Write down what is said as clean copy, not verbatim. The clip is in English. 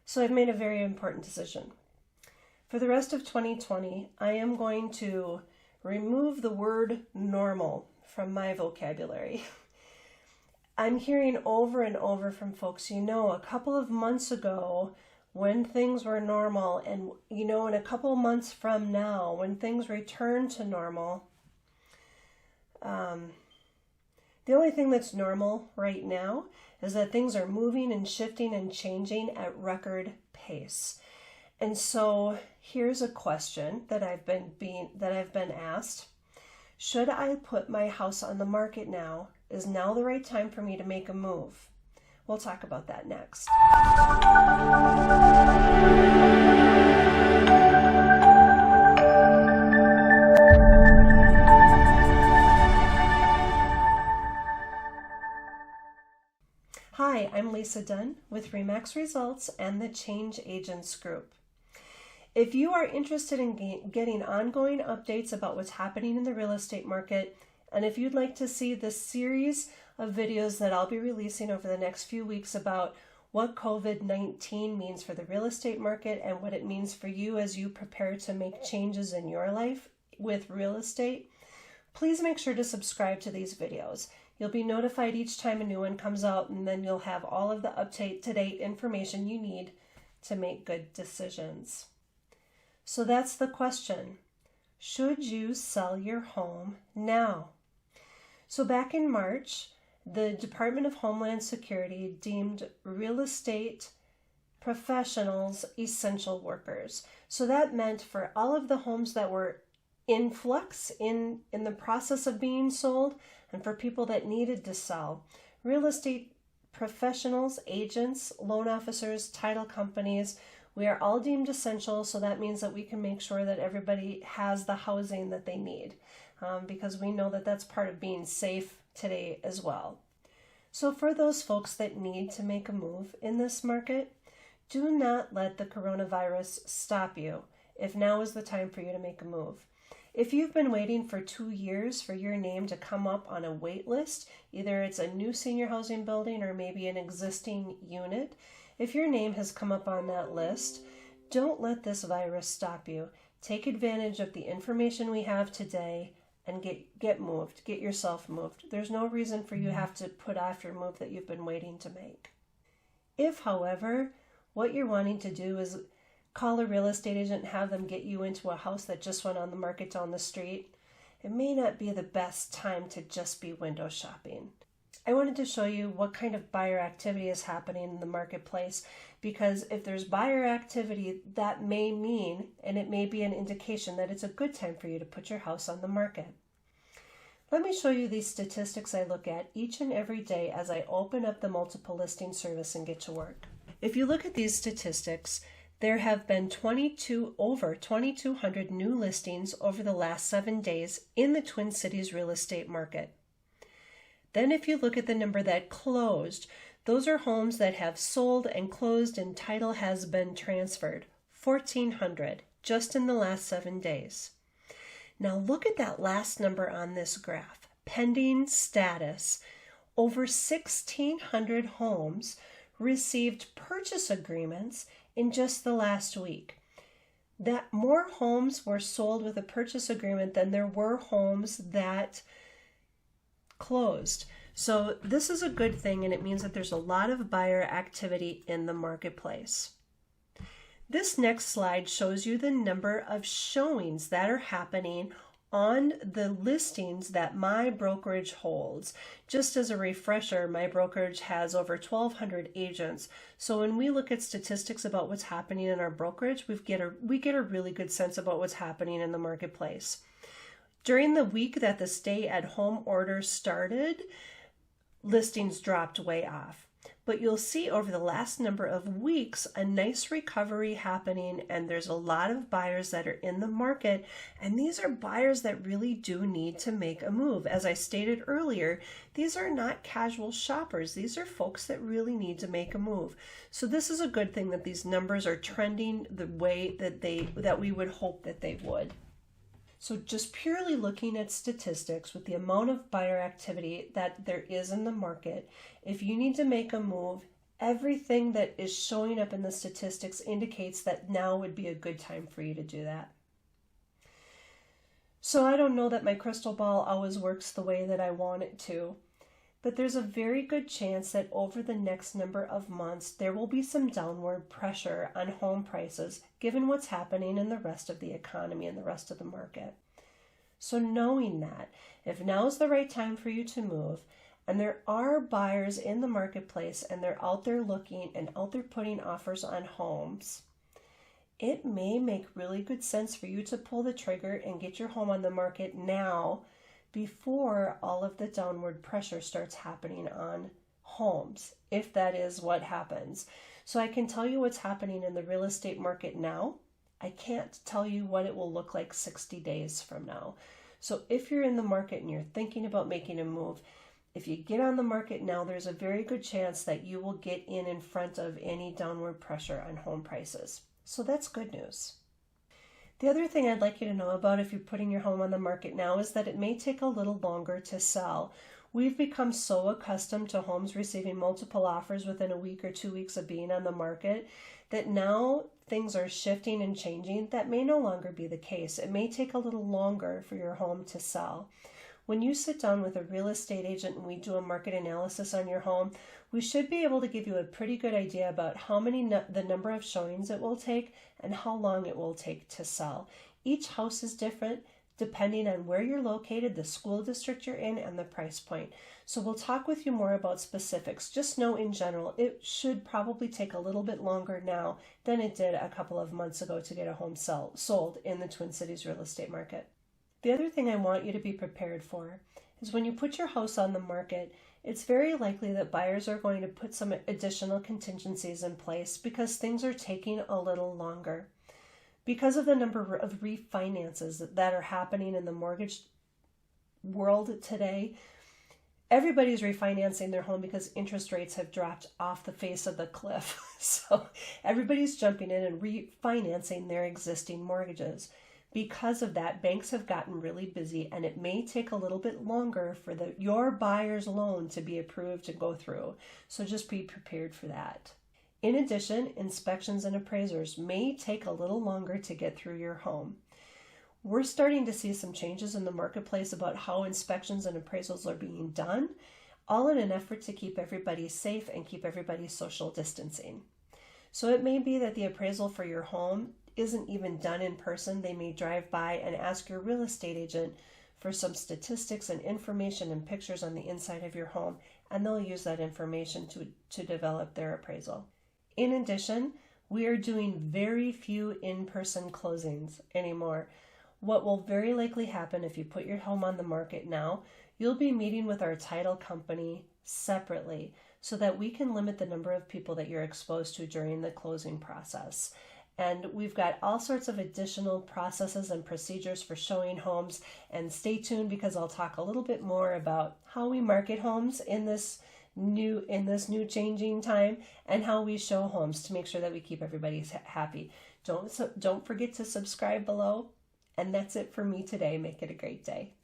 So I've made a very important decision. For the rest of 2020, I am going to remove the word normal from my vocabulary. I'm hearing over and over from folks, a couple of months ago when things were normal, and in a couple of months from now when things return to normal, the only thing that's normal right now is that things are moving and shifting and changing at record pace. And so here's a question that I've been asked. Should I put my house on the market now? Is now the right time for me to make a move? We'll talk about that next. Hi, I'm Lisa Dunn with RE/MAX Results and the Change Agents Group. If you are interested in getting ongoing updates about what's happening in the real estate market, and if you'd like to see the series of videos that I'll be releasing over the next few weeks about what COVID-19 means for the real estate market and what it means for you as you prepare to make changes in your life with real estate, please make sure to subscribe to these videos. You'll be notified each time a new one comes out, and then you'll have all of the up-to-date information you need to make good decisions. So that's the question. Should you sell your home now? So back in March, the Department of Homeland Security deemed real estate professionals essential workers. So that meant for all of the homes that were in flux, in the process of being sold, and for people that needed to sell, real estate professionals, agents, loan officers, title companies, we are all deemed essential. So that means that we can make sure that everybody has the housing that they need, because we know that that's part of being safe today as well. So for those folks that need to make a move in this market, do not let the coronavirus stop you if now is the time for you to make a move. If you've been waiting for 2 years for your name to come up on a wait list, either it's a new senior housing building or maybe an existing unit, if your name has come up on that list, don't let this virus stop you. Take advantage of the information we have today and get moved, get yourself moved. There's no reason for you to have to put off your move that you've been waiting to make. If, however, what you're wanting to do is call a real estate agent and have them get you into a house that just went on the market down the street, it may not be the best time to just be window shopping. I wanted to show you what kind of buyer activity is happening in the marketplace, because if there's buyer activity, that may mean, and it may be an indication that it's a good time for you to put your house on the market. Let me show you these statistics I look at each and every day as I open up the multiple listing service and get to work. If you look at these statistics, there have been over 2,200 new listings over the last 7 days in the Twin Cities real estate market. Then if you look at the number that closed, those are homes that have sold and closed and title has been transferred. 1,400 just in the last 7 days. Now look at that last number on this graph. Pending status. Over 1,600 homes received purchase agreements in just the last week. That more homes were sold with a purchase agreement than there were homes that closed. So this is a good thing, and it means that there's a lot of buyer activity in the marketplace. This next slide shows you the number of showings that are happening on the listings that my brokerage holds. Just as a refresher, my brokerage has over 1,200 agents. So when we look at statistics about what's happening in our brokerage, we get a really good sense about what's happening in the marketplace. During the week that the stay-at-home order started, listings dropped way off. But you'll see over the last number of weeks a nice recovery happening, and there's a lot of buyers that are in the market, and these are buyers that really do need to make a move. As I stated earlier, these are not casual shoppers. These are folks that really need to make a move. So this is a good thing that these numbers are trending the way that we would hope that they would. So just purely looking at statistics with the amount of buyer activity that there is in the market, if you need to make a move, Everything that is showing up in the statistics indicates that now would be a good time for you to do that. So I don't know that my crystal ball always works the way that I want it to, but there's a very good chance that over the next number of months, there will be some downward pressure on home prices, given what's happening in the rest of the economy and the rest of the market. So knowing that, if now's the right time for you to move, and there are buyers in the marketplace and they're out there looking and out there putting offers on homes, it may make really good sense for you to pull the trigger and get your home on the market now before all of the downward pressure starts happening on homes, if that is what happens. So I can tell you what's happening in the real estate market now. I can't tell you what it will look like 60 days from now. So if you're in the market and you're thinking about making a move, if you get on the market now, there's a very good chance that you will get in front of any downward pressure on home prices. So that's good news. The other thing I'd like you to know about if you're putting your home on the market now is that it may take a little longer to sell. We've become so accustomed to homes receiving multiple offers within a week or 2 weeks of being on the market that now things are shifting and changing. That may no longer be the case. It may take a little longer for your home to sell. When you sit down with a real estate agent and we do a market analysis on your home, we should be able to give you a pretty good idea about how many the number of showings it will take and how long it will take to sell. Each house is different depending on where you're located, the school district you're in, and the price point. So we'll talk with you more about specifics. Just know in general, it should probably take a little bit longer now than it did a couple of months ago to get a home sold in the Twin Cities real estate market. The other thing I want you to be prepared for is when you put your house on the market, it's very likely that buyers are going to put some additional contingencies in place because things are taking a little longer. Because of the number of refinances that are happening in the mortgage world today, everybody's refinancing their home because interest rates have dropped off the face of the cliff. So everybody's jumping in and refinancing their existing mortgages. Because of that, banks have gotten really busy, and it may take a little bit longer for your buyer's loan to be approved to go through. So just be prepared for that. In addition, inspections and appraisers may take a little longer to get through your home. We're starting to see some changes in the marketplace about how inspections and appraisals are being done, all in an effort to keep everybody safe and keep everybody social distancing. So it may be that the appraisal for your home isn't even done in person. They may drive by and ask your real estate agent for some statistics and information and pictures on the inside of your home, and they'll use that information to develop their appraisal. In addition, we are doing very few in-person closings anymore. What will very likely happen if you put your home on the market now, you'll be meeting with our title company separately so that we can limit the number of people that you're exposed to during the closing process. And we've got all sorts of additional processes and procedures for showing homes. And stay tuned because I'll talk a little bit more about how we market homes in this new changing time and how we show homes to make sure that we keep everybody happy. Don't forget to subscribe below. And that's it for me today. Make it a great day.